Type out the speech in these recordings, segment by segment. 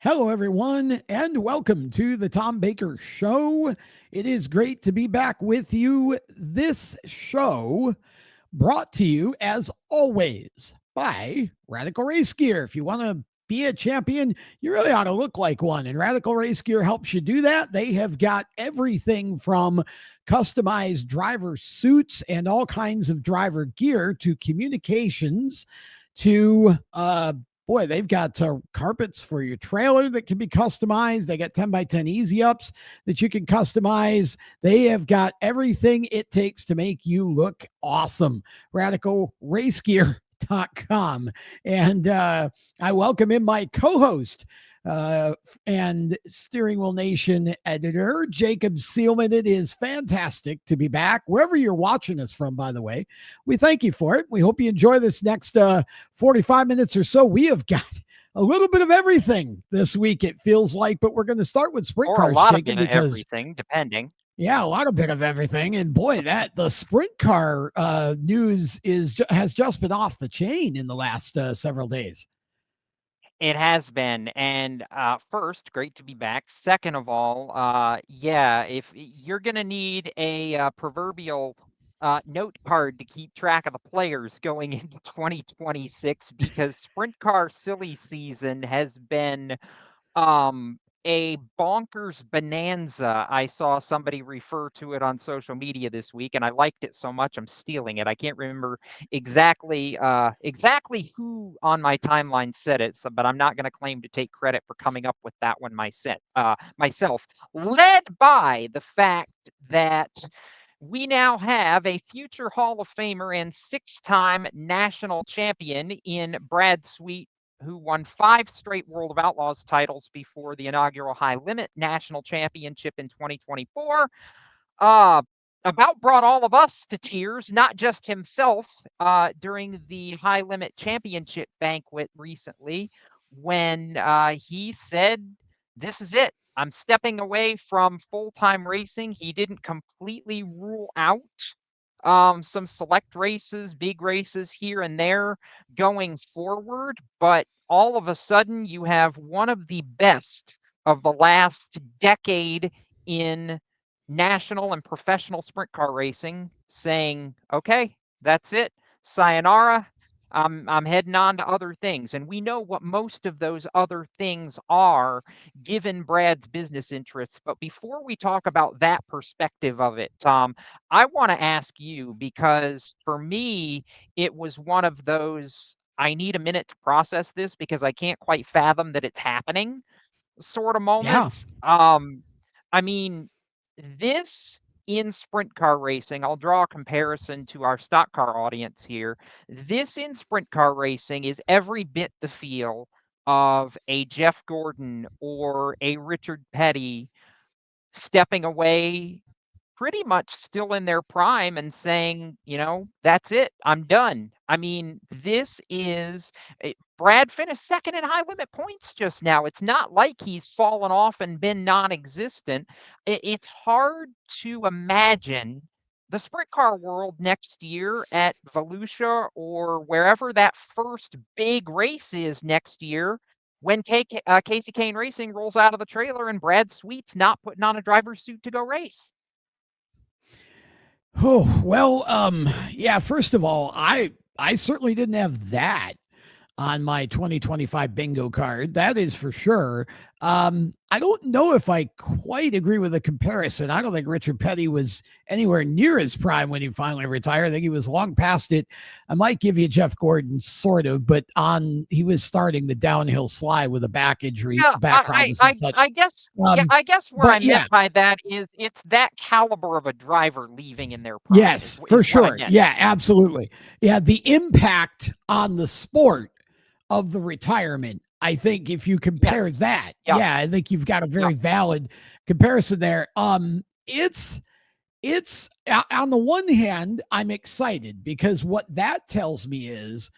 Hello, everyone, and welcome to the Tom Baker Show. It is great to be back with you. This show brought to you, as always, by Radical Race Gear. If you want to be a champion, you really ought to look like one. And Radical Race Gear helps you do that. They have got everything from customized driver suits and all kinds of driver gear to communications to boy, they've got carpets for your trailer that can be customized. They got 10 by 10 easy ups that you can customize. They have got everything it takes to make you look awesome. RadicalRaceGear.com. And I welcome in my co-host and Steering Wheel Nation editor, Jacob Seelman. It is fantastic to be back wherever you're watching us from, by the way. We thank you for it. We hope you enjoy this next 45 minutes or so. We have got a little bit of everything this week, it feels like, but we're going to start with sprint cars, or a lot Jacob, of because everything, depending. yeah, a lot of bit of everything. And boy, that the sprint car news has just been off the chain in the last several days. It has been. And first, great to be back. Second of all, yeah, if you're going to need a proverbial note card to keep track of the players going into 2026, because sprint car silly season has been a bonkers bonanza. I saw somebody refer to it on social media this week, and I liked it so much I'm stealing it. I can't remember exactly who on my timeline said it, but I'm not going to claim to take credit for coming up with that one myself. Led by the fact that we now have a future Hall of Famer and six-time national champion in Brad Sweet, who won 5 straight World of Outlaws titles before the inaugural High Limit National Championship in 2024. About brought all of us to tears, not just himself, during the High Limit Championship banquet recently, when he said, "This is it. I'm stepping away from full-time racing." He didn't completely rule out some select races, big races here and there going forward, but all of a sudden you have one of the best of the last decade in national and professional sprint car racing saying, "Okay, that's it. Sayonara. I'm heading on to other things." And we know what most of those other things are, given Brad's business interests. But before we talk about that perspective of it, Tom, I want to ask you, because for me, it was one of those, I need a minute to process this because I can't quite fathom that it's happening sort of Yeah. moments. I mean, this in sprint car racing, I'll draw a comparison to our stock car audience here. This in sprint car racing is every bit the feel of a Jeff Gordon or a Richard Petty stepping away, pretty much still in their prime, and saying, "That's it. I'm done." I mean, Brad finished second in high limit points just now. It's not like he's fallen off and been non-existent. It's hard to imagine the sprint car world next year at Volusia or wherever that first big race is next year, when Casey Kane Racing rolls out of the trailer and Brad Sweet's not putting on a driver's suit to go race. Oh, well, yeah, first of all, I certainly didn't have that on my 2025 bingo card. That is for sure. I don't know if I quite agree with the comparison. I don't think Richard Petty was anywhere near his prime when he finally retired. I think he was long past it. I might give you Jeff Gordon, sort of, but he was starting the downhill slide with a back injury, Yeah, back problems and such. I guess, yeah, Um, I guess where I but yeah, meant by that is it's that caliber of a driver leaving in their prime yes, for is what I sure. meant. Yeah, absolutely. Yeah, the impact on the sport of the retirement. I think if you compare Yes. that, Yep. yeah, I think you've got a very Yep. valid comparison there. It's on the one hand, I'm excited because what that tells me is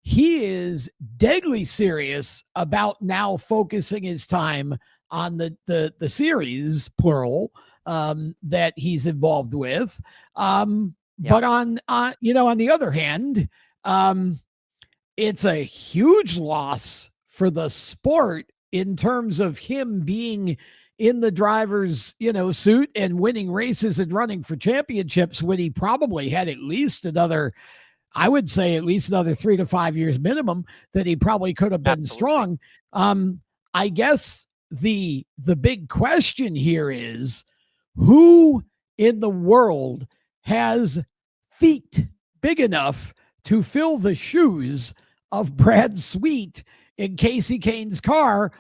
he is deadly serious about now focusing his time on the series plural that he's involved with. Yep. But on the other hand, it's a huge loss for the sport in terms of him being in the driver's, suit and winning races and running for championships when he probably had at least another, I would say at least another 3 to 5 years minimum that he probably could have been Absolutely. strong. I guess the big question here is, who in the world has feet big enough to fill the shoes of Brad Sweet in Casey Kane's car,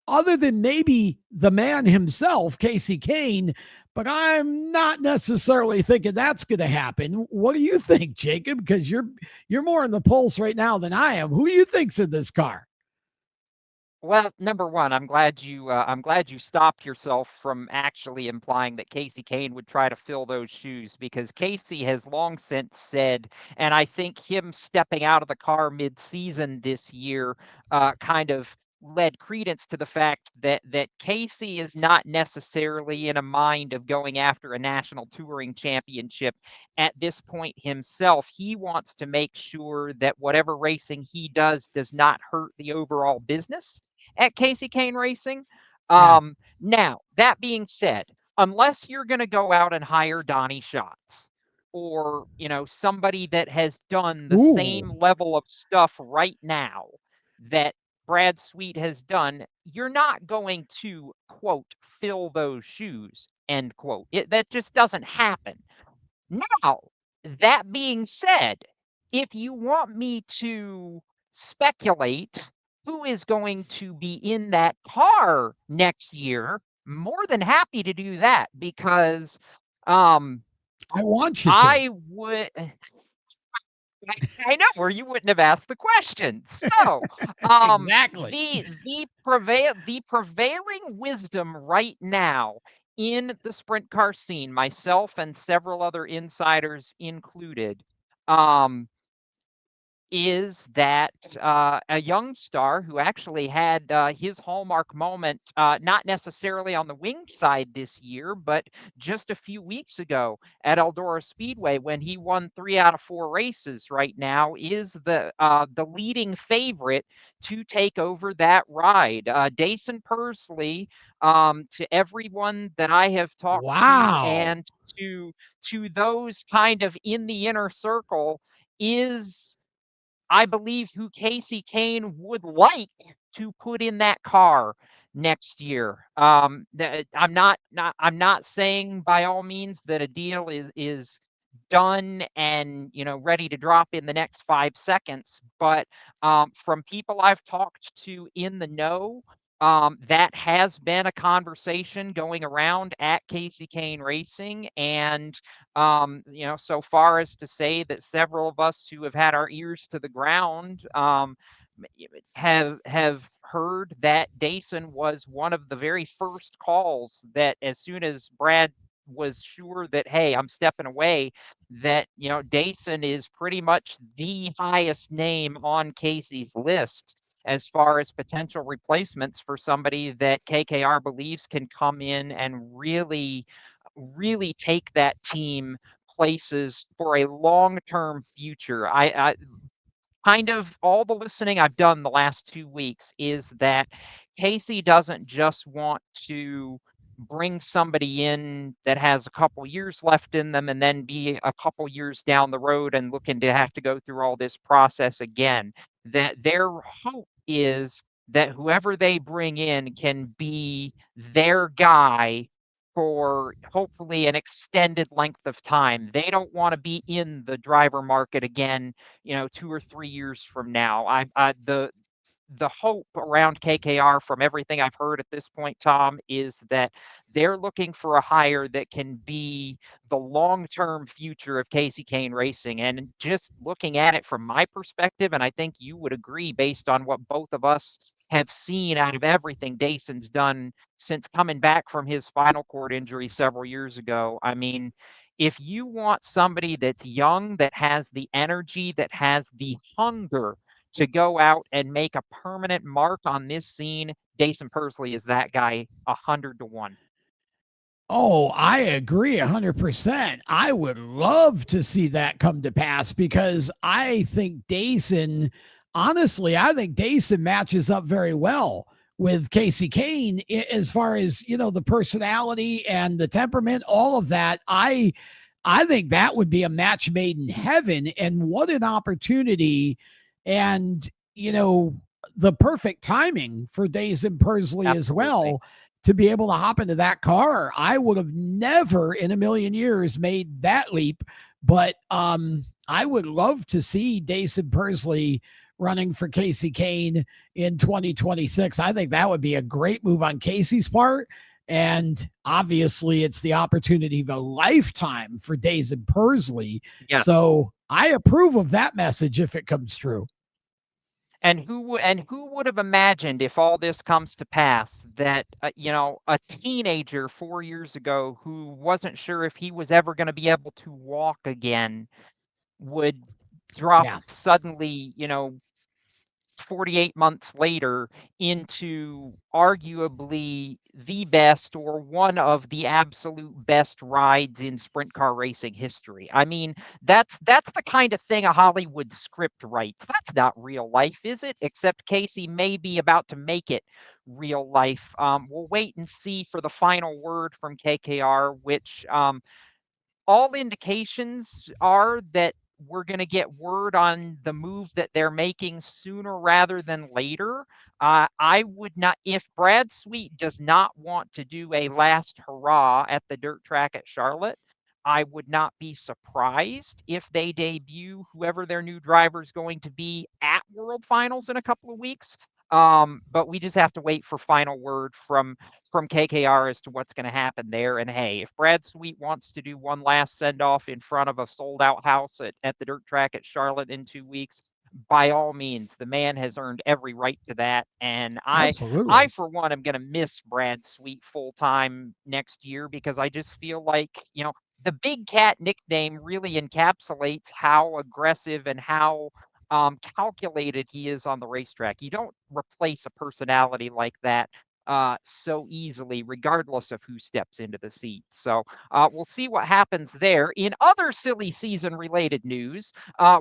other than maybe the man himself, Casey Kane? But I'm not necessarily thinking that's going to happen. What do you think, Jacob? Because you're more in the pulse right now than I am. Who do you think's in this car? Well, number one, I'm glad you stopped yourself from actually implying that Casey Kane would try to fill those shoes, because Casey has long since said, and I think him stepping out of the car mid-season this year kind of led credence to the fact that Casey is not necessarily in a mind of going after a national touring championship at this point himself. He wants to make sure that whatever racing he does not hurt the overall business at Casey Kane Racing. Yeah. Now, that being said, unless you're going to go out and hire Donnie Schatz, or somebody that has done the same Ooh, level of stuff right now that Brad Sweet has done, you're not going to, quote, fill those shoes, end quote. That just doesn't happen. Now, that being said, if you want me to speculate who is going to be in that car next year, more than happy to do that, because um I want you to. I would I know, or you wouldn't have asked the question. So, Exactly. the prevailing wisdom right now in the sprint car scene, myself and several other insiders included, um, is that a young star who actually had his hallmark moment, not necessarily on the winged side this year, but just a few weeks ago at Eldora Speedway when he won 3 out of 4 races. Right now, is the leading favorite to take over that ride. Dason Pursley, to everyone that I have talked to, Wow. and to to those kind of in the inner circle, is, I believe, who Casey Kane would like to put in that car next year. I'm not saying by all means that a deal is done and ready to drop in the next 5 seconds, but from people I've talked to in the know, that has been a conversation going around at Casey Kane Racing, and so far as to say that several of us who have had our ears to the ground, have heard that Dason was one of the very first calls, that as soon as Brad was sure that, hey, I'm stepping away, that Dason is pretty much the highest name on Casey's list as far as potential replacements for somebody that KKR believes can come in and really take that team places for a long-term future. I kind of all the listening I've done the last 2 weeks is that Casey doesn't just want to bring somebody in that has a couple years left in them and then be a couple years down the road and looking to have to go through all this process again. That their hope is that whoever they bring in can be their guy for hopefully an extended length of time. They don't want to be in the driver market again, 2 or 3 years from now. The hope around KKR, from everything I've heard at this point, Tom, is that they're looking for a hire that can be the long-term future of Casey Kane Racing. And just looking at it from my perspective, and I think you would agree based on what both of us have seen out of everything Dason's done since coming back from his spinal cord injury several years ago. I mean, if you want somebody that's young, that has the energy, that has the hunger to go out and make a permanent mark on this scene, Dason Pursley is that guy 100 to 1. Oh, I agree 100%. I would love to see that come to pass because I think Dason, honestly, I think Dason matches up very well with Casey Kane as far as, the personality and the temperament, all of that. I think that would be a match made in heaven, and what an opportunity. And, the perfect timing for Days and Persley as Absolutely. well, to be able to hop into that car. I would have never in a million years made that leap, but I would love to see Dason Persley running for Casey Kane in 2026. I think that would be a great move on Casey's part. And obviously, it's the opportunity of a lifetime for Dason Persley. Yes. So I approve of that message if it comes true. And who would have imagined, if all this comes to pass, that a teenager 4 years ago who wasn't sure if he was ever going to be able to walk again would drop Yeah, suddenly, 48 months later into arguably the best or one of the absolute best rides in sprint car racing history. I mean, that's the kind of thing a Hollywood script writes. That's not real life, is it? Except Casey may be about to make it real life. We'll wait and see for the final word from KKR, which all indications are that we're going to get word on the move that they're making sooner rather than later. I would not, if Brad Sweet does not want to do a last hurrah at the dirt track at Charlotte, I would not be surprised if they debut whoever their new driver is going to be at World Finals in a couple of weeks. But we just have to wait for final word from KKR as to what's going to happen there. And hey, if Brad Sweet wants to do one last send off in front of a sold out house at the dirt track at Charlotte in 2 weeks, by all means, the man has earned every right to that. And I absolutely. for one, am going to miss Brad Sweet full time next year because I just feel like, the Big Cat nickname really encapsulates how aggressive and how calculated he is on the racetrack. You don't replace a personality like that so easily, regardless of who steps into the seat. So we'll see what happens there. In other silly season related news,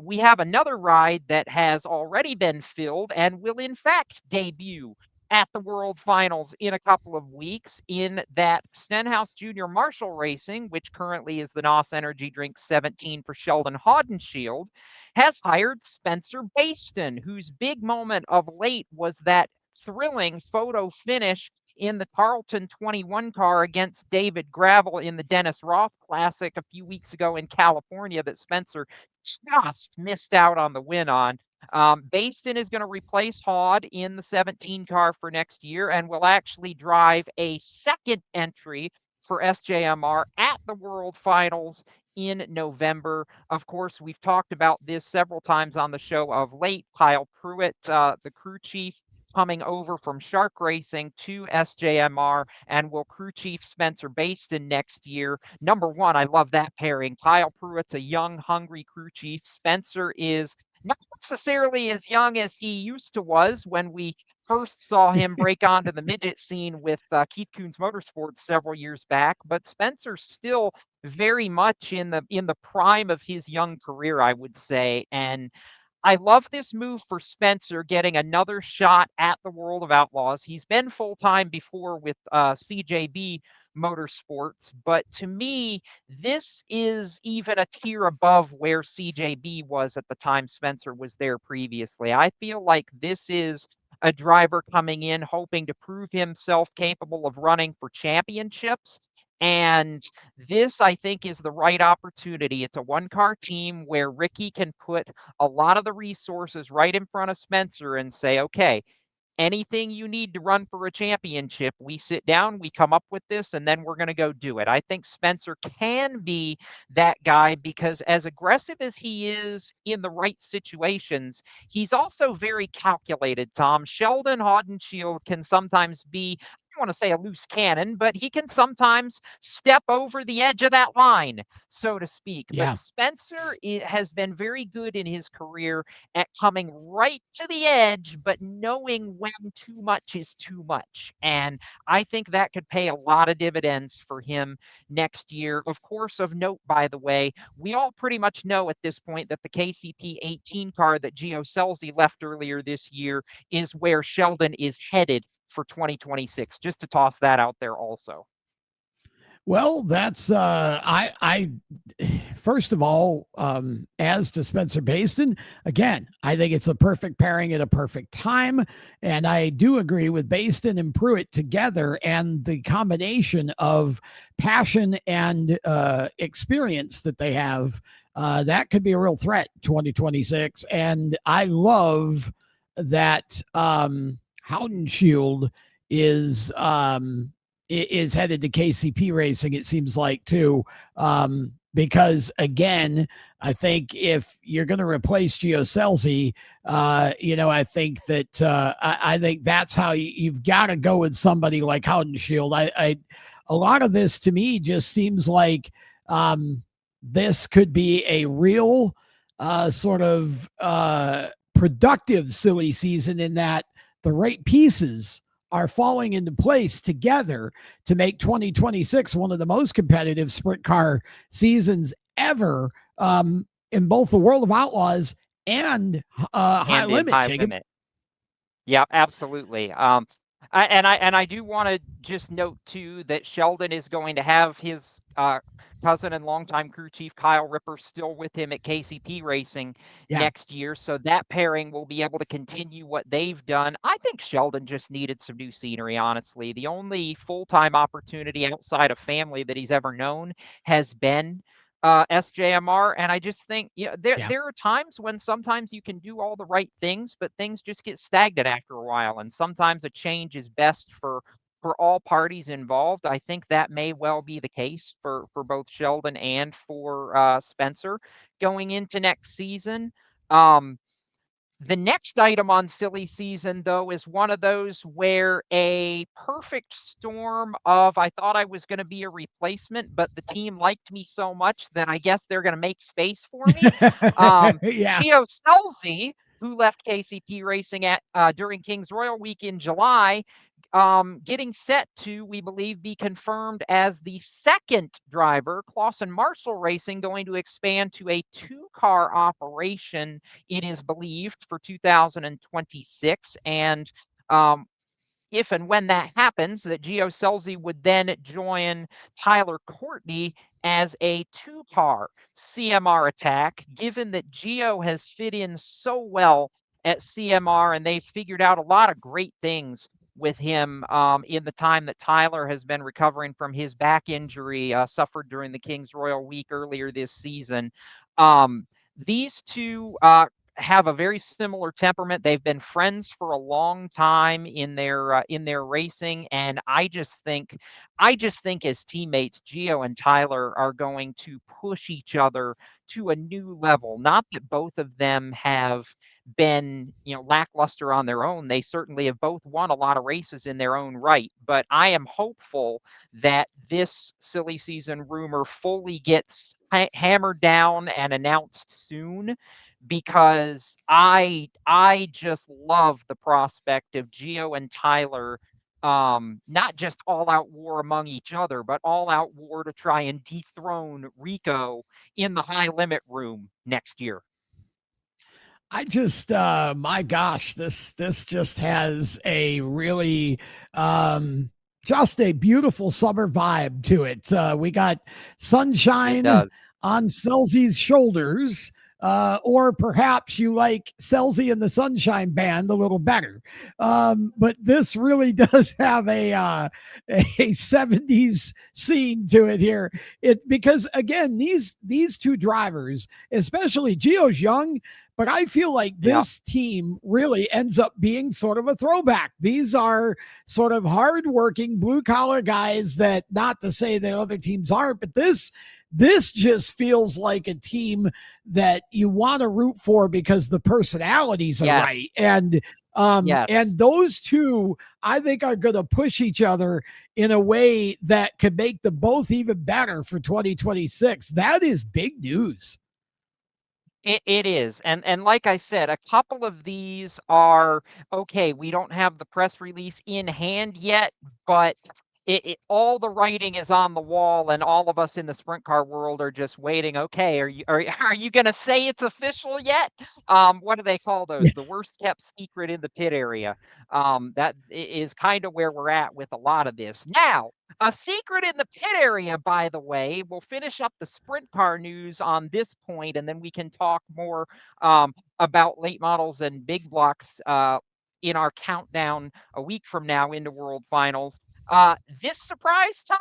we have another ride that has already been filled and will, in fact, debut at the World Finals in a couple of weeks in that Stenhouse Junior Marshall Racing, which currently is the NOS Energy Drink 17 for Sheldon Haudenschild, has hired Spencer Baston, whose big moment of late was that thrilling photo finish in the Tarleton 21 car against David Gravel in the Dennis Roth Classic a few weeks ago in California that Spencer just missed out on the win on. Baston is going to replace Hod in the 17 car for next year and will actually drive a second entry for SJMR at the World Finals in November. Of course, we've talked about this several times on the show of late. Kyle Pruitt, the crew chief, coming over from Shark Racing to SJMR, and will crew chief Spencer Baston next year. Number one, I love that pairing. Kyle Pruitt's a young, hungry crew chief. Spencer is not necessarily as young as he used to was when we first saw him break onto the midget scene with Keith Kunz Motorsports several years back, but Spencer's still very much in the prime of his young career, I would say. And I love this move for Spencer getting another shot at the World of Outlaws. He's been full time before with CJB Motorsports, but to me, this is even a tier above where CJB was at the time Spencer was there previously. I feel like this is a driver coming in hoping to prove himself capable of running for championships. And this, I think, is the right opportunity. It's a one car team where Ricky can put a lot of the resources right in front of Spencer and say, okay, anything you need to run for a championship, we sit down, we come up with this, and then we're going to go do it. I think Spencer can be that guy because, as aggressive as he is in the right situations, he's also very calculated, Tom. Sheldon Haudenschild can sometimes be, I don't want to say a loose cannon, but he can sometimes step over the edge of that line, so to speak. But Yeah. Spencer has been very good in his career at coming right to the edge, but knowing when too much is too much. And I think that could pay a lot of dividends for him next year. Of course, of note, by the way, we all pretty much know at this point that the KCP 18 car that Gio Scelzi left earlier this year is where Sheldon is headed for 2026. Just to toss that out there also. Well, that's I first of all, as to Spencer Bayston, again, I think it's a perfect pairing at a perfect time. And I do agree with Bayston and Pruitt together, and the combination of passion and experience that they have, that could be a real threat 2026. And I love that Howden Shield is is headed to KCP Racing, it seems like, too. Because again, I think if you're going to replace Gio Scelzi, I think that I think that's how you've got to go with somebody like Howden Shield. A lot of this to me just seems like this could be a real sort of productive silly season, in that the right pieces are falling into place together to make 2026 one of the most competitive sprint car seasons ever, in both the World of Outlaws and High And in Limit, high Jacob. limit. Yeah, absolutely. I do want to just note too that Sheldon is going to have his cousin and longtime crew chief Kyle Ripper still with him at KCP Racing Yeah. next year, so that pairing will be able to continue what they've done. I think Sheldon just needed some new scenery. Honestly, the only full-time opportunity outside of family that he's ever known has been SJMR, and I just think, Yeah. there are times when sometimes you can do all the right things, but things just get stagnant after a while, and sometimes a change is best for all parties involved. I think that may well be the case for both Sheldon and for Spencer going into next season. Um, the next item on silly season, though, is one of those where a perfect storm of I thought I was going to be a replacement, but the team liked me so much that I guess they're going to make space for me. Um, Yeah. Gio Scelzi, who left KCP Racing at during Kings Royal Week in July, getting set to, we believe, be confirmed as the second driver. Clausen Marshall Racing going to expand to a two-car operation, it is believed, for 2026. And if and when that happens, that Gio Scelzi would then join Tyler Courtney as a two-car CMR attack, given that Gio has fit in so well at CMR and they've figured out a lot of great things with him in the time that Tyler has been recovering from his back injury suffered during the Kings Royal Week earlier this season. These two have a very similar temperament. They've been friends for a long time in their racing, and I just think as teammates, Gio and Tyler are going to push each other to a new level. Not that both of them have been, lackluster on their own. They certainly have both won a lot of races in their own right, but I am hopeful that this silly season rumor fully gets hammered down and announced soon, because I just love the prospect of Gio and Tyler, not just all out war among each other, but all out war to try and dethrone Rico in the high limit room next year. I just my gosh, this just has a really just a beautiful summer vibe to it. We got It sunshine does. on Selzy's shoulders. Or perhaps you like Selzy and the Sunshine Band a little better. But this really does have a 70s scene to it here. It because again, these two drivers, especially Gio's young, but I feel like Yeah. this team really ends up being sort of a throwback. These are sort of hardworking blue collar guys that, not to say that other teams aren't, but this just feels like a team that you want to root for because the personalities are Yes. right. And Yes. those two, I think, are going to push each other in a way that could make them both even better for 2026. That is big news. It is. And like I said, a couple of these are okay, we don't have the press release in hand yet, but all the writing is on the wall, and all of us in the sprint car world are just waiting. Okay, are you going to say it's official yet? What do they call those? The worst kept secret in the pit area. That is kind of where we're at with a lot of this. Now, a secret in the pit area, by the way. We'll finish up the sprint car news on this point, and then we can talk more about late models and big blocks in our countdown a week from now into World Finals. This surprise, Tom?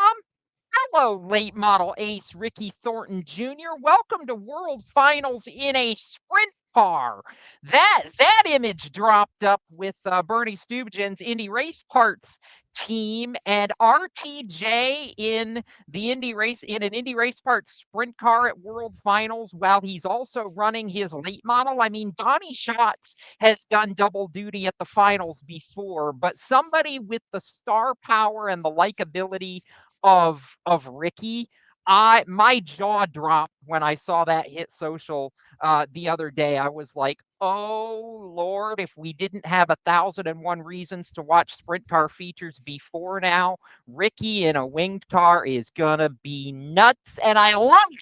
Hello, late model ace Ricky Thornton Jr. Welcome to World Finals in a sprint car. That image dropped up with Bernie Stubjan's Indy Race Parts team and RTJ in an Indy Race Parts sprint car at World Finals while he's also running his late model. I mean, Donnie Schatz has done double duty at the finals before, but somebody with the star power and the likability of Ricky, my jaw dropped when I saw that hit social the other day. I was like, oh Lord, if we didn't have 1,001 reasons to watch sprint car features before now, Ricky in a winged car is gonna be nuts, and I love it.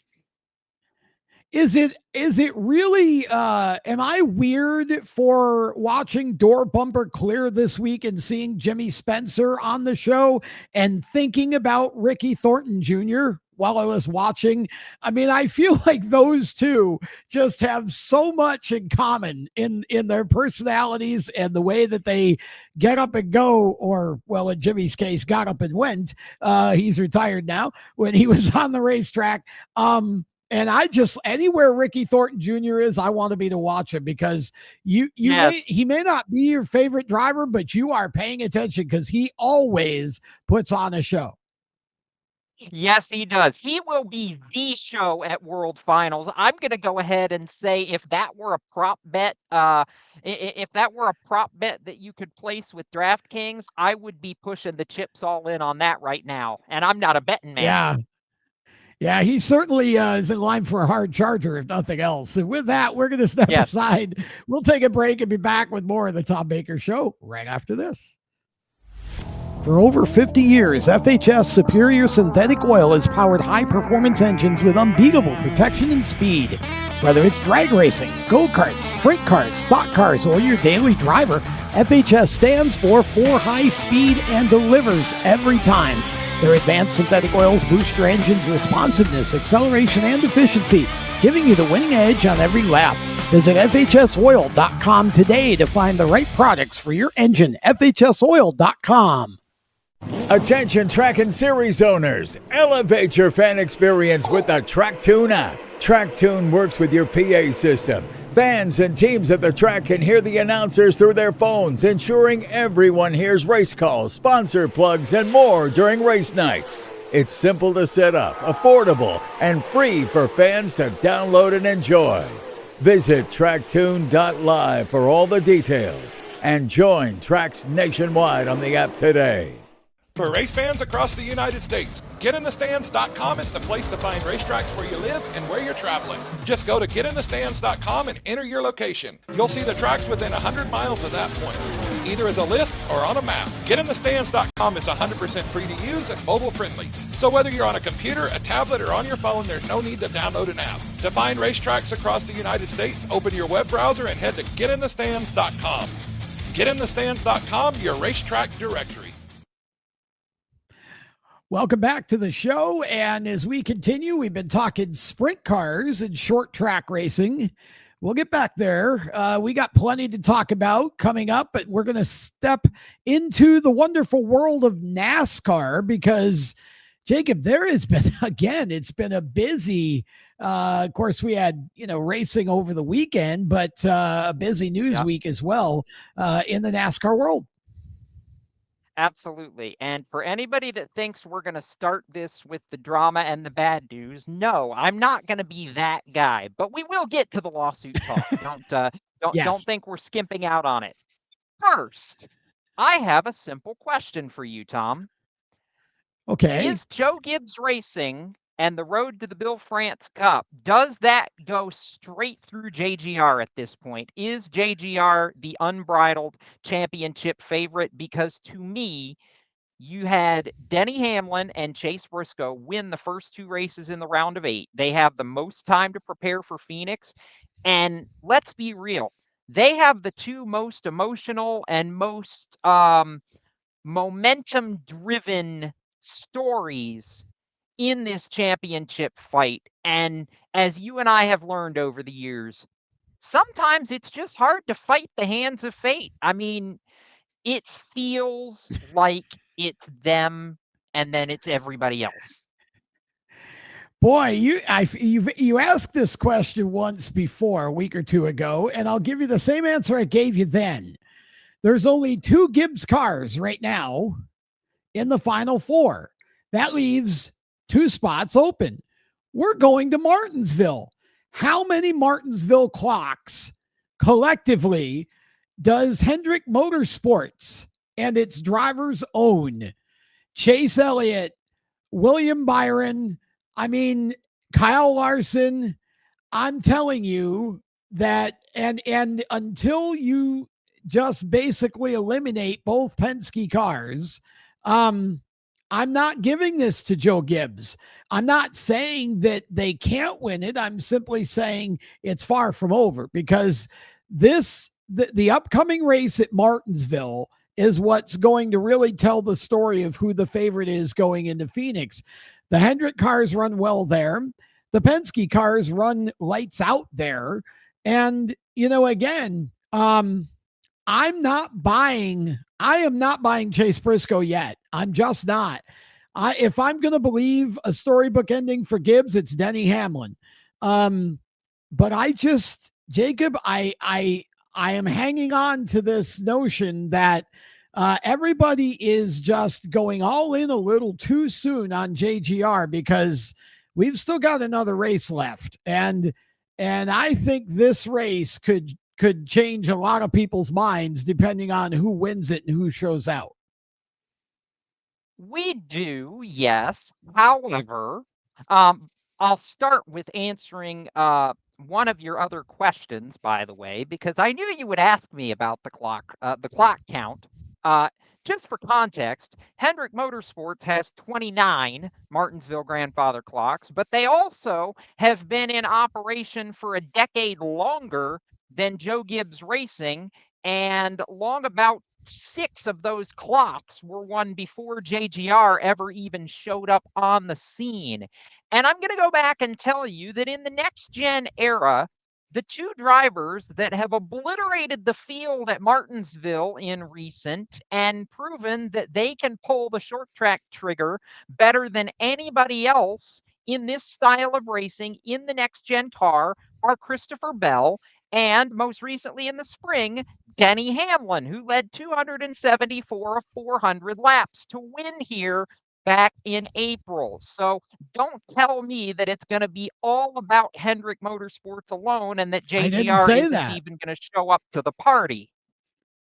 Is it really am I weird for watching Door Bumper Clear this week and seeing Jimmy Spencer on the show and thinking about Ricky Thornton Jr. while I was watching? I mean, I feel like those two just have so much in common in their personalities and the way that they get up and go, or well, in Jimmy's case, got up and went. He's retired now. When he was on the racetrack. And I just, anywhere Ricky Thornton Jr. is, I want to be to watch him, because he may not be your favorite driver, but you are paying attention because he always puts on a show. Yes, he does. He will be the show at World Finals. I'm going to go ahead and say, if that were a prop bet, if that were a prop bet that you could place with DraftKings, I would be pushing the chips all in on that right now. And I'm not a betting man. Yeah. Yeah, he certainly is in line for a hard charger, if nothing else. And with that, we're going to step aside. We'll take a break and be back with more of the Tom Baker Show right after this. For over 50 years, FHS Superior Synthetic Oil has powered high-performance engines with unbeatable protection and speed. Whether it's drag racing, go-karts, sprint cars, stock cars, or your daily driver, FHS stands for high speed and delivers every time. Their advanced synthetic oils boost your engine's responsiveness, acceleration, and efficiency, giving you the winning edge on every lap. Visit FHSoil.com today to find the right products for your engine. FHSoil.com. Attention track and series owners, elevate your fan experience with the TrackTune app. TrackTune works with your PA system. Fans and teams at the track can hear the announcers through their phones, ensuring everyone hears race calls, sponsor plugs, and more during race nights. It's simple to set up, affordable, and free for fans to download and enjoy. Visit tracktune.live for all the details and join tracks nationwide on the app today. For race fans across the United States, GetInTheStands.com is the place to find racetracks where you live and where you're traveling. Just go to GetInTheStands.com and enter your location. You'll see the tracks within 100 miles of that point, either as a list or on a map. GetInTheStands.com is 100% free to use and mobile friendly. So whether you're on a computer, a tablet, or on your phone, there's no need to download an app. To find racetracks across the United States, open your web browser and head to GetInTheStands.com. GetInTheStands.com, your racetrack directory. Welcome back to the show. And as we continue, we've been talking sprint cars and short track racing. We'll get back there. We got plenty to talk about coming up, but we're going to step into the wonderful world of NASCAR because, Jacob, there has been, again, it's been a busy, of course, we had, racing over the weekend, but a busy news week as well in the NASCAR world. Absolutely. And for anybody that thinks we're going to start this with the drama and the bad news, no, I'm not going to be that guy. But we will get to the lawsuit talk. Don't think we're skimping out on it. First, I have a simple question for you, Tom. Okay. Is Joe Gibbs Racing and the road to the Bill France Cup, does that go straight through JGR at this point? Is JGR the unbridled championship favorite? Because to me, you had Denny Hamlin and Chase Briscoe win the first 2 races in the round of 8. They have the most time to prepare for Phoenix. And let's be real, they have the 2 most emotional and most momentum driven stories in this championship fight. And as you and I have learned over the years, sometimes it's just hard to fight the hands of fate. I mean, it feels like it's them and then it's everybody else. Boy, you asked this question once before, a week or two ago, and I'll give you the same answer I gave you then. There's only 2 Gibbs cars right now in the final 4. That leaves 2 spots open. We're going to Martinsville. How many Martinsville clocks collectively does Hendrick Motorsports and its drivers own? Chase Elliott, William Byron, I mean, Kyle Larson. I'm telling you that, and until you just basically eliminate both Penske cars, I'm not giving this to Joe Gibbs. I'm not saying that they can't win it. I'm simply saying it's far from over, because the upcoming race at Martinsville is what's going to really tell the story of who the favorite is going into Phoenix. The Hendrick cars run well there. The Penske cars run lights out there. And, again, I am not buying Chase Briscoe yet. I'm just not. If I'm going to believe a storybook ending for Gibbs, it's Denny Hamlin. But Jacob, I am hanging on to this notion that everybody is just going all in a little too soon on JGR, because we've still got another race left. And I think this race could change a lot of people's minds depending on who wins it and who shows out. We do, yes. However, I'll start with answering one of your other questions, by the way, because I knew you would ask me about the clock count. Just for context, Hendrick Motorsports has 29 Martinsville grandfather clocks, but they also have been in operation for a decade longer than Joe Gibbs Racing, and long about 6 of those clocks were won before JGR ever even showed up on the scene. And I'm going to go back and tell you that in the next gen era, the 2 drivers that have obliterated the field at Martinsville in recent and proven that they can pull the short track trigger better than anybody else in this style of racing in the next gen car are Christopher Bell and, most recently in the spring, Denny Hamlin, who led 274 of 400 laps to win here back in April. So don't tell me that it's going to be all about Hendrick Motorsports alone and that JGR isn't even going to show up to the party.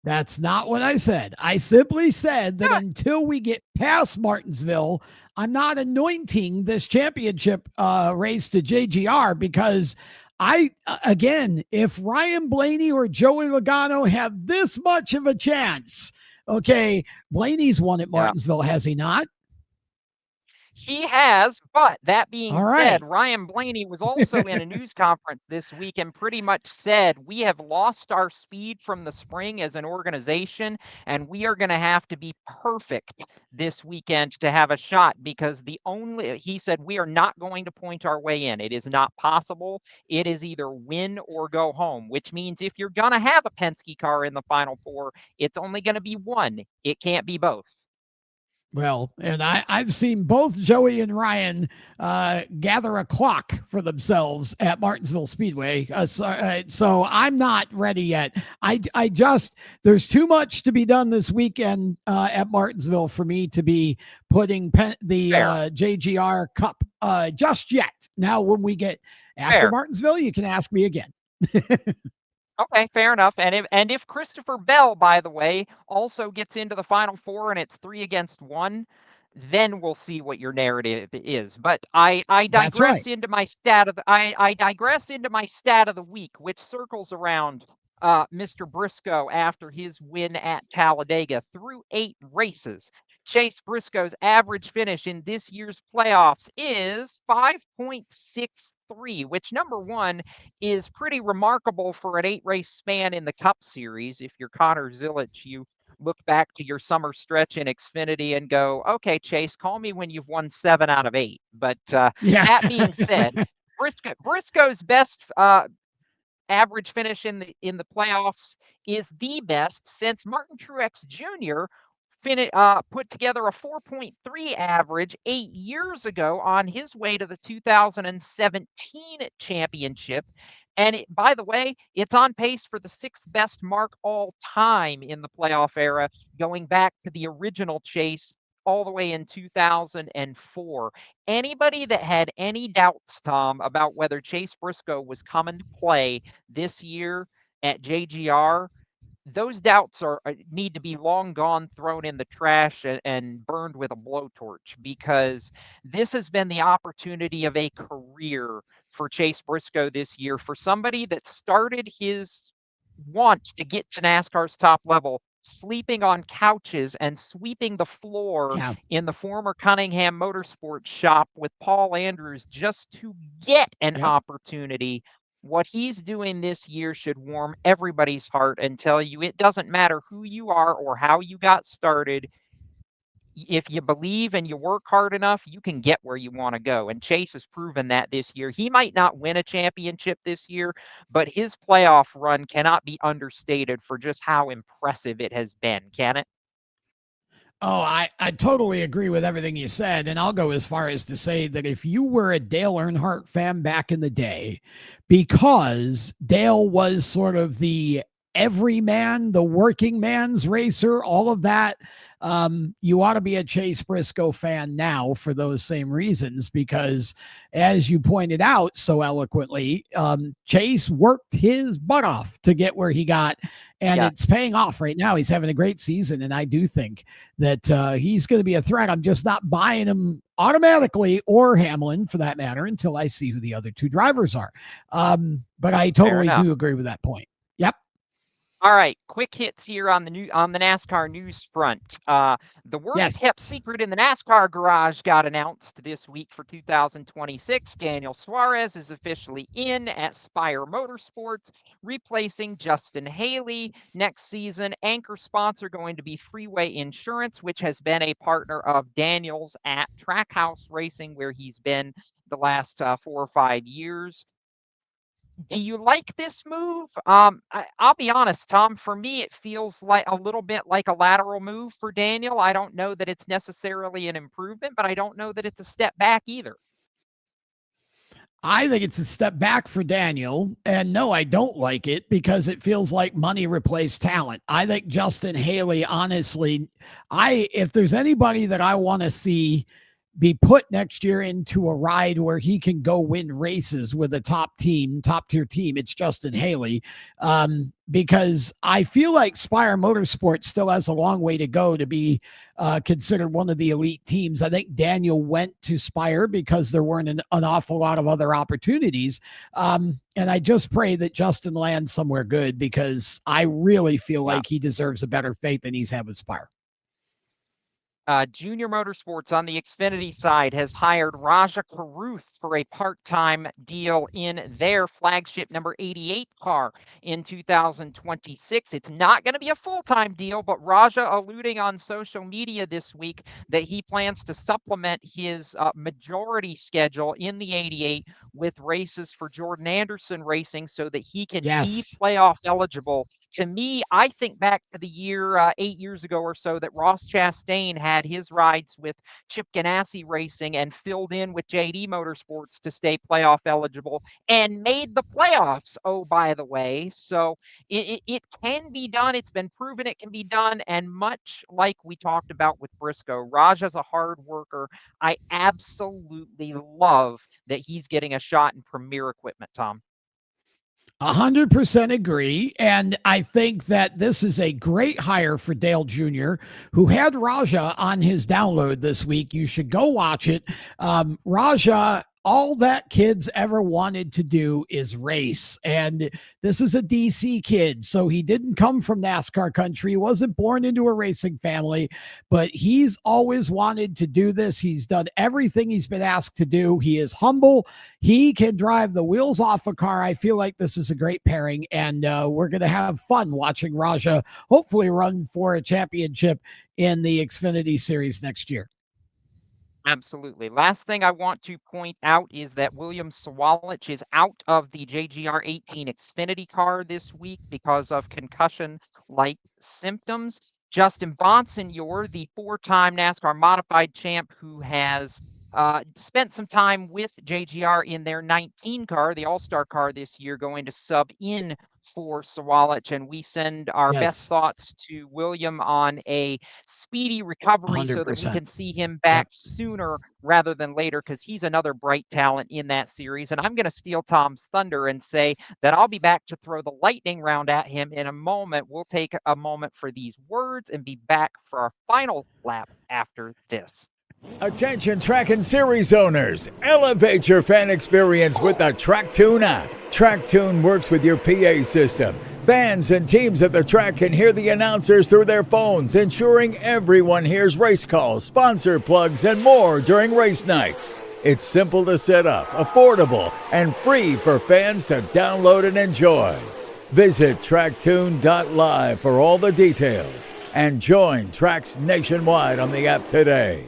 That's not what I said. I simply said that until we get past Martinsville, I'm not anointing this championship race to JGR, because if Ryan Blaney or Joey Logano have this much of a chance, okay, Blaney's won at Martinsville, has he not? He has, but that being said, Ryan Blaney was also in a news conference this week and pretty much said, we have lost our speed from the spring as an organization, and we are going to have to be perfect this weekend to have a shot, because he said, we are not going to point our way in. It is not possible. It is either win or go home, which means if you're going to have a Penske car in the Final Four, it's only going to be one. It can't be both. Well, and I've seen both Joey and Ryan gather a clock for themselves at Martinsville Speedway. So I'm not ready yet. There's too much to be done this weekend at Martinsville for me to be putting the JGR Cup just yet. Now, when we get after Martinsville, you can ask me again. Okay, fair enough. And if Christopher Bell, by the way, also gets into the Final Four and it's 3 against 1, then we'll see what your narrative is. But I digress into my stat of I digress into my stat of the week, which circles around Mr. Briscoe after his win at Talladega through 8 races. Chase Briscoe's average finish in this year's playoffs is 5.63, which, number one, is pretty remarkable for an 8-race span in the Cup Series. If you're Connor Zilic, you look back to your summer stretch in Xfinity and go, okay, Chase, call me when you've won 7 out of 8. But Yeah. that being said, Briscoe's best average finish in the playoffs is the best since Martin Truex Jr. Put together a 4.3 average 8 years ago on his way to the 2017 championship. And by the way, it's on pace for the 6th best mark all time in the playoff era, going back to the original Chase all the way in 2004. Anybody that had any doubts, Tom, about whether Chase Briscoe was coming to play this year at JGR, those doubts need to be long gone, thrown in the trash, and burned with a blowtorch, because this has been the opportunity of a career for Chase Briscoe this year, for somebody that started his want to get to NASCAR's top level sleeping on couches and sweeping the floor Yeah. in the former Cunningham Motorsports shop with Paul Andrews just to get an Yep. opportunity. What he's doing this year should warm everybody's heart and tell you it doesn't matter who you are or how you got started. If you believe and you work hard enough, you can get where you want to go. And Chase has proven that this year. He might not win a championship this year, but his playoff run cannot be understated for just how impressive it has been, can it? Oh, I totally agree with everything you said. And I'll go as far as to say that if you were a Dale Earnhardt fan back in the day, because Dale was sort of the everyman, the working man's racer, all of that, you ought to be a Chase Briscoe fan now for those same reasons, because as you pointed out so eloquently, Chase worked his butt off to get where he got, and Yes. it's paying off right now. He's having a great season, and I do think that he's going to be a threat. I'm just not buying him automatically, or Hamlin for that matter, until I see who the other two drivers are. But I totally do agree with that point. Yep. All right, quick hits here on the NASCAR news front. The worst kept secret in the NASCAR garage got announced this week for 2026. Daniel Suarez is officially in at Spire Motorsports, replacing Justin Haley next season. Anchor sponsor going to be Freeway Insurance, which has been a partner of Daniel's at Trackhouse Racing, where he's been the last 4 or 5 years. Do you like this move? I'll be honest, Tom. For me, it feels like a little bit like a lateral move for Daniel. I don't know that it's necessarily an improvement, but I don't know that it's a step back either. I think it's a step back for Daniel. And no, I don't like it because it feels like money replaced talent. I think Justin Haley, honestly, if there's anybody that I want to see be put next year into a ride where he can go win races with a top tier team, it's Justin Haley. Because I feel like Spire Motorsports still has a long way to go to be considered one of the elite teams. I think Daniel went to Spire because there weren't an awful lot of other opportunities. And I just pray that Justin lands somewhere good, because I really feel like he deserves a better fate than he's had with Spire. Junior Motorsports on the Xfinity side has hired Raja Caruth for a part-time deal in their flagship number 88 car in 2026. It's not going to be a full-time deal, but Raja alluding on social media this week that he plans to supplement his majority schedule in the 88 with races for Jordan Anderson Racing so that he can be playoff eligible. To me, I think back to the year 8 years ago or so that Ross Chastain had his rides with Chip Ganassi Racing and filled in with JD Motorsports to stay playoff eligible and made the playoffs. Oh, by the way, so it can be done. It's been proven it can be done. And much like we talked about with Briscoe, Raja's a hard worker. I absolutely love that he's getting a shot in premier equipment, Tom. 100% agree. And I think that this is a great hire for Dale Jr., who had Raja on his download this week. You should go watch it. Raja all that kid's ever wanted to do is race. And this is a DC kid, so he didn't come from NASCAR country. He wasn't born into a racing family, but he's always wanted to do this. He's done everything he's been asked to do. He is humble. He can drive the wheels off a car. I feel like this is a great pairing, and we're going to have fun watching Raja hopefully run for a championship in the Xfinity Series next year. Absolutely. Last thing I want to point out is that William Sawalich is out of the JGR 18 Xfinity car this week because of concussion-like symptoms. Justin Bonsignor, the four-time NASCAR modified champ who has spent some time with JGR in their 19 car, the All-Star car this year, going to sub in for Sawalich, and we send our best thoughts to William on a speedy recovery 100%. So that we can see him back sooner rather than later, because he's another bright talent in that series. And I'm going to steal Tom's thunder and say that I'll be back to throw the lightning round at him in a moment. We'll take a moment for these words and be back for our final lap after this. Attention track and series owners, elevate your fan experience with the TrackTune app. TrackTune works with your PA system. Fans and teams at the track can hear the announcers through their phones, ensuring everyone hears race calls, sponsor plugs, and more during race nights. It's simple to set up, affordable, and free for fans to download and enjoy. Visit tracktune.live for all the details and join tracks nationwide on the app today.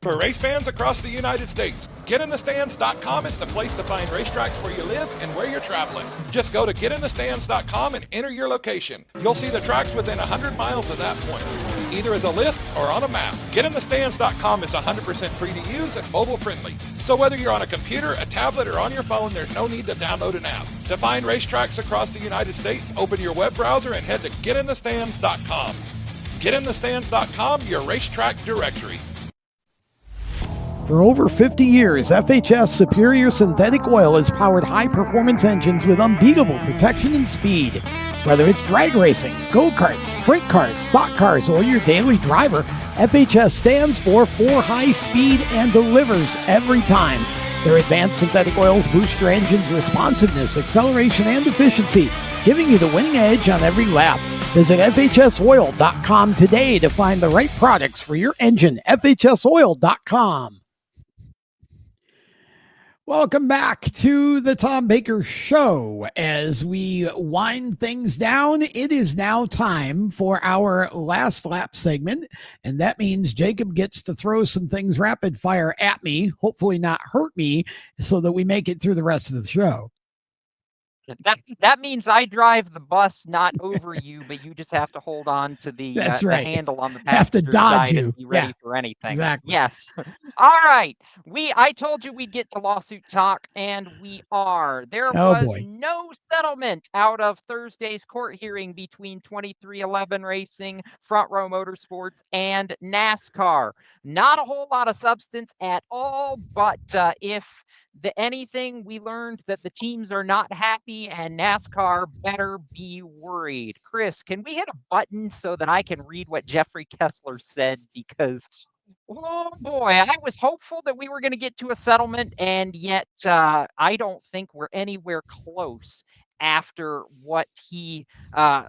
For race fans across the United States, GetInTheStands.com is the place to find racetracks where you live and where you're traveling. Just go to GetInTheStands.com and enter your location. You'll see the tracks within 100 miles of that point, either as a list or on a map. GetInTheStands.com is 100% free to use and mobile friendly. So whether you're on a computer, a tablet, or on your phone, there's no need to download an app. To find racetracks across the United States, open your web browser and head to GetInTheStands.com. GetInTheStands.com, your racetrack directory. For over 50 years, FHS Superior Synthetic Oil has powered high-performance engines with unbeatable protection and speed. Whether it's drag racing, go-karts, sprint cars, stock cars, or your daily driver, FHS stands for high speed and delivers every time. Their advanced synthetic oils boost your engine's responsiveness, acceleration, and efficiency, giving you the winning edge on every lap. Visit FHSoil.com today to find the right products for your engine. FHSoil.com. Welcome back to the Tom Baker Show. As we wind things down, it is now time for our last lap segment, and that means Jacob gets to throw some things rapid fire at me, hopefully not hurt me, so that we make it through the rest of the show. That means I drive the bus, not over you, but you just have to hold on to the, That's the right. handle on the Have to passenger dodge side you. and be ready Yeah, for anything. exactly. Yes. All right. I told you we'd get to lawsuit talk, and we are. There was no settlement out of Thursday's court hearing between 2311 Racing, Front Row Motorsports, and NASCAR. Not a whole lot of substance at all, but if anything, we learned that the teams are not happy and NASCAR better be worried. Chris, can we hit a button so that I can read what Jeffrey Kessler said? Because, oh boy, I was hopeful that we were going to get to a settlement, and yet I don't think we're anywhere close after what he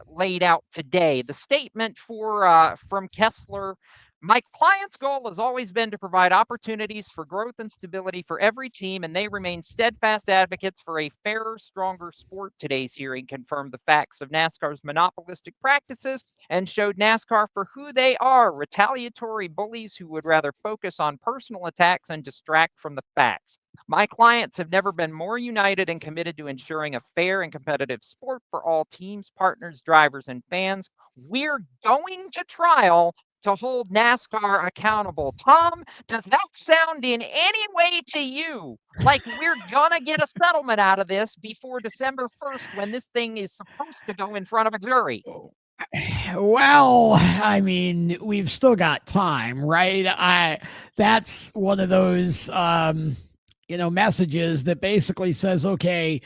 laid out today. The statement from Kessler: my client's goal has always been to provide opportunities for growth and stability for every team, and they remain steadfast advocates for a fairer, stronger sport. Today's hearing confirmed the facts of NASCAR's monopolistic practices and showed NASCAR for who they are: retaliatory bullies who would rather focus on personal attacks and distract from the facts. My clients have never been more united and committed to ensuring a fair and competitive sport for all teams, partners, drivers, and fans. We're going to trial to hold NASCAR accountable. Tom, does that sound in any way to you like we're gonna get a settlement out of this before December 1st, when this thing is supposed to go in front of a jury? Well, I mean, we've still got time, right? That's one of those messages that basically says, okay,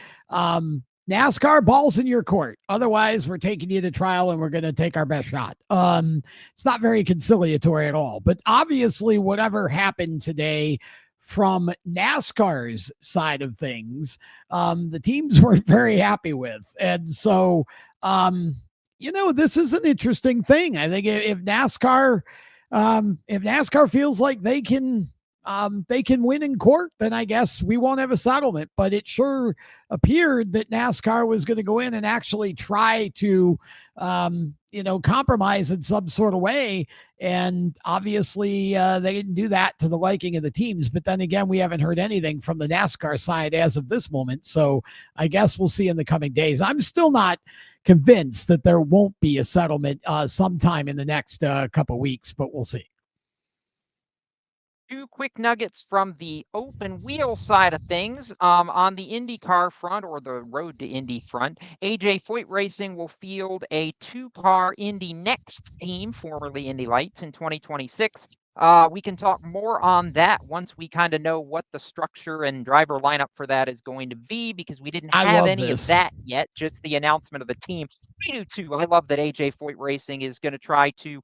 NASCAR, ball's in your court. Otherwise, we're taking you to trial and we're going to take our best shot. It's not very conciliatory at all. But obviously, whatever happened today from NASCAR's side of things, the teams weren't very happy with. And so, this is an interesting thing. I think if NASCAR feels like they can win in court, then I guess we won't have a settlement. But it sure appeared that NASCAR was going to go in and actually try to, compromise in some sort of way. And obviously they didn't do that to the liking of the teams. But then again, we haven't heard anything from the NASCAR side as of this moment. So I guess we'll see in the coming days. I'm still not convinced that there won't be a settlement sometime in the next couple weeks, but we'll see. Two quick nuggets from the open wheel side of things. On the IndyCar front, or the road to Indy front, AJ Foyt Racing will field a 2-car Indy Next team, formerly Indy Lights, in 2026. We can talk more on that once we kind of know what the structure and driver lineup for that is going to be, because we didn't have any of that yet, just the announcement of the team. I do too. I love that AJ Foyt Racing is going to try to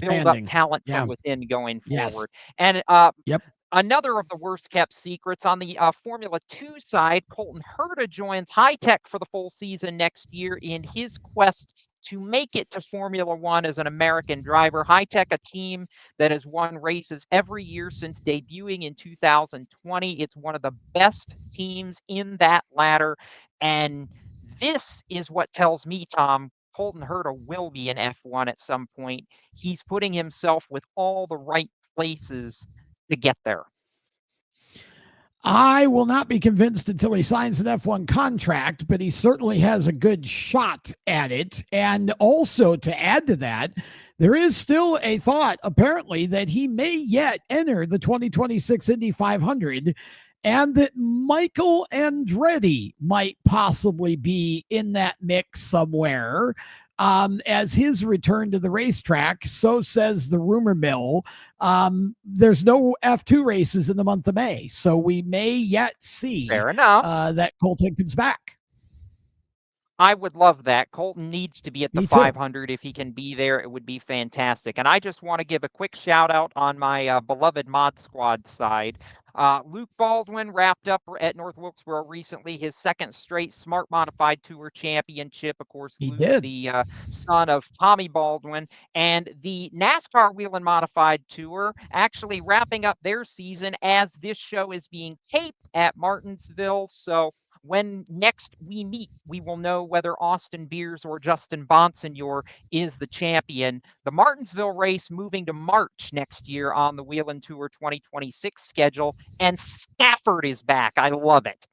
build up talent from within going forward. And another of the worst kept secrets on the Formula 2 side, Colton Herta joins High Tech for the full season next year in his quest to make it to Formula 1 as an American driver. High Tech, a team that has won races every year since debuting in 2020. It's one of the best teams in that ladder. And this is what tells me, Tom, Colton Herta will be in F1 at some point. He's putting himself with all the right places to get there. I will not be convinced until he signs an F1 contract, but he certainly has a good shot at it. And also, to add to that, there is still a thought, apparently, that he may yet enter the 2026 Indy 500, and that Michael Andretti might possibly be in that mix somewhere as his return to the racetrack. So says the rumor mill. There's no F2 races in the month of May, so we may yet see that Colton comes back. I would love that. Colton needs to be at the 500. If he can be there, it would be fantastic. And I just want to give a quick shout out on my beloved Mod Squad side. Luke Baldwin wrapped up at North Wilkesboro recently, his second straight Smart Modified Tour Championship. Of course, Luke, the son of Tommy Baldwin, and the NASCAR Wheel and Modified Tour actually wrapping up their season as this show is being taped at Martinsville. So when next we meet, we will know whether Austin Beers or Justin Bonsignor is the champion. The Martinsville race moving to March next year on the Wheel & Tour 2026 schedule, and Stafford is back. I love it.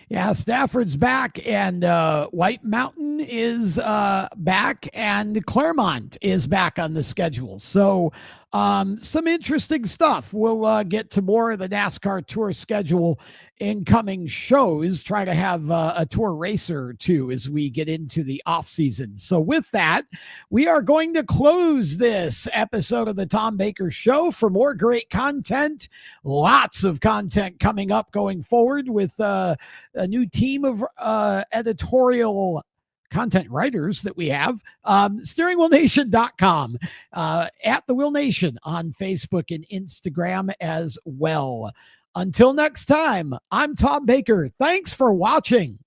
Yeah, Stafford's back, and White Mountain is back, and Claremont is back on the schedule. So some interesting stuff. We'll get to more of the NASCAR Tour schedule in coming shows. Try to have a tour racer or two as we get into the off season. So with that, we are going to close this episode of the Tom Baker Show. For more great content, lots of content coming up going forward with a new team of editorial content writers that we have. steeringwheelnation.com, at the Wheel Nation on Facebook and Instagram as well. Until next time, I'm Tom Baker. Thanks for watching.